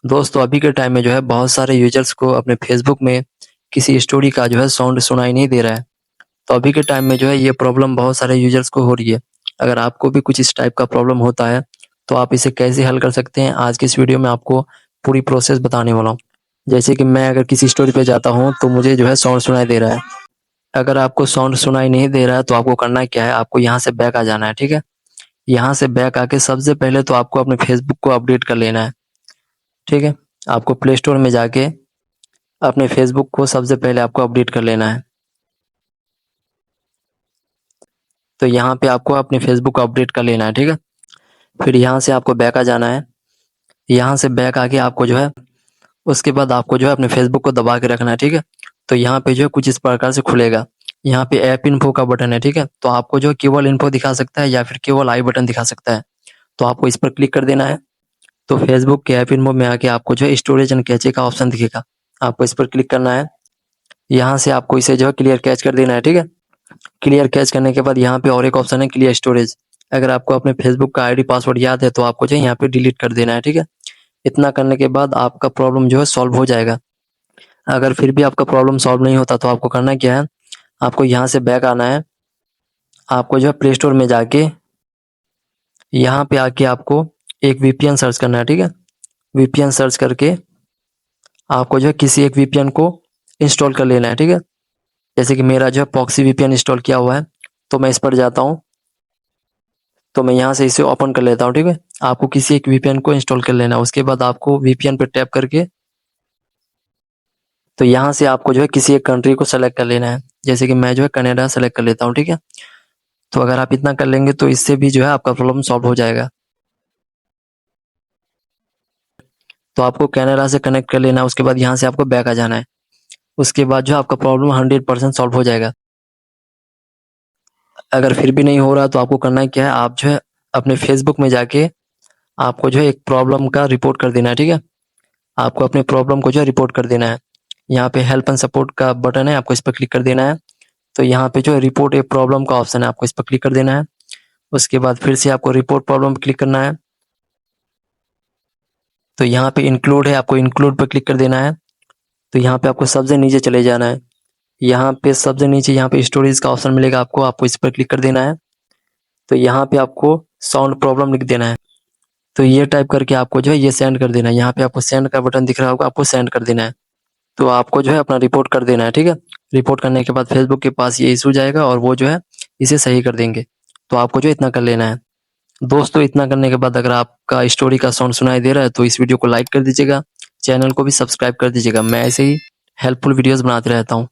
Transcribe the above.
दोस्तों अभी के टाइम में जो है बहुत सारे यूजर्स को अपने फेसबुक में किसी स्टोरी का जो है साउंड सुनाई नहीं दे रहा है। तो अभी के टाइम में जो है ये प्रॉब्लम बहुत सारे यूजर्स को हो रही है। अगर आपको भी कुछ इस टाइप का प्रॉब्लम होता है तो आप इसे कैसे हल कर सकते हैं, आज की इस वीडियो में आपको पूरी प्रोसेस बताने वाला हूँ। जैसे कि मैं अगर किसी स्टोरी पे जाता हूँ तो मुझे जो है साउंड सुनाई दे रहा है। अगर आपको साउंड सुनाई नहीं दे रहा है तो आपको करना क्या है, आपको यहाँ से बैक आ जाना है। ठीक है, यहाँ से बैक आके सबसे पहले तो आपको अपने फेसबुक को अपडेट कर लेना है। ठीक है, आपको प्ले स्टोर में जाके अपने फेसबुक को सबसे पहले आपको अपडेट कर लेना है। तो यहाँ पे आपको अपने फेसबुक को अपडेट कर लेना है। ठीक है, फिर यहाँ से आपको बैक आ जाना है। यहाँ से बैक आके आपको जो है उसके बाद आपको जो है अपने फेसबुक को दबा के रखना है। ठीक है, तो यहाँ पे जो है कुछ इस प्रकार से खुलेगा। यहाँ पे ऐप इन्फो का बटन है। ठीक है, तो आपको जो है केवल इन्फो दिखा सकता है या फिर केवल आई बटन दिखा सकता है। तो आपको इस पर क्लिक कर देना है। तो फेसबुक के ऐप इन्फो में आके आपको जो है स्टोरेज एंड कैचे का ऑप्शन दिखेगा, आपको इस पर क्लिक करना है। यहाँ से आपको इसे जो है क्लियर कैच कर देना है। ठीक है, क्लियर कैच करने के बाद यहाँ पे और एक ऑप्शन है क्लियर स्टोरेज। अगर आपको अपने फेसबुक का आईडी पासवर्ड याद है तो आपको जो है यहाँ पे डिलीट कर देना है। ठीक है, इतना करने के बाद आपका प्रॉब्लम जो है सॉल्व हो जाएगा। अगर फिर भी आपका प्रॉब्लम सॉल्व नहीं होता तो आपको करना क्या है, आपको यहाँ से बैक आना है। आपको जो है प्ले स्टोर में जाके यहाँ पे आके आपको एक वीपीएन सर्च करना है। ठीक है, वीपीएन सर्च करके आपको जो है किसी एक वीपीएन को इंस्टॉल कर लेना है। ठीक है, जैसे कि मेरा जो है प्रॉक्सी वीपीएन इंस्टॉल किया हुआ है, तो मैं इस पर जाता हूँ। तो मैं यहाँ से इसे ओपन कर लेता हूँ। ठीक है, आपको किसी एक वीपीएन को इंस्टॉल कर लेना है। उसके बाद आपको वीपीएन पे टैप करके तो यहाँ से आपको जो है किसी एक कंट्री को सेलेक्ट कर लेना है। जैसे कि मैं जो है कनाडा सेलेक्ट कर लेता हूँ। ठीक है, तो अगर आप इतना कर लेंगे तो इससे भी जो है आपका प्रॉब्लम सॉल्व हो जाएगा। तो आपको कनाडा से कनेक्ट कर लेना है। उसके बाद यहाँ से आपको बैक आ जाना है। उसके बाद जो आपका प्रॉब्लम 100% सॉल्व हो जाएगा। अगर फिर भी नहीं हो रहा तो आपको करना क्या है, आप जो है अपने फेसबुक में जाके आपको जो है एक प्रॉब्लम का रिपोर्ट कर देना है। ठीक है, आपको अपने प्रॉब्लम को जो है रिपोर्ट कर देना है। यहाँ पे हेल्प एंड सपोर्ट का बटन है, आपको इस पर क्लिक कर देना है। तो यहाँ पे जो है रिपोर्ट ए प्रॉब्लम का ऑप्शन है, आपको इस पर क्लिक कर देना है। उसके बाद फिर से आपको रिपोर्ट प्रॉब्लम पर क्लिक करना है। तो यहाँ पे इंक्लूड है, आपको इंक्लूड पर क्लिक कर देना है। तो यहाँ पे आपको सबसे नीचे चले जाना है। यहाँ पे सबसे नीचे यहाँ पे स्टोरेज का ऑप्शन मिलेगा, आपको इस पर क्लिक कर देना है। तो यहाँ पे आपको साउंड प्रॉब्लम लिख देना है। तो ये टाइप करके आपको जो है ये सेंड कर देना है। यहाँ पे आपको सेंड का बटन दिख रहा होगा, आपको सेंड कर देना है। तो आपको जो है अपना रिपोर्ट कर देना है। ठीक है, रिपोर्ट करने के बाद फेसबुक के पास ये इशू जाएगा और वो जो है इसे सही कर देंगे। तो आपको जो इतना कर लेना है। दोस्तों इतना करने के बाद अगर आपका स्टोरी का साउंड सुनाई दे रहा है तो इस वीडियो को लाइक कर दीजिएगा, चैनल को भी सब्सक्राइब कर दीजिएगा। मैं ऐसे ही हेल्पफुल वीडियोस बनाते रहता हूँ।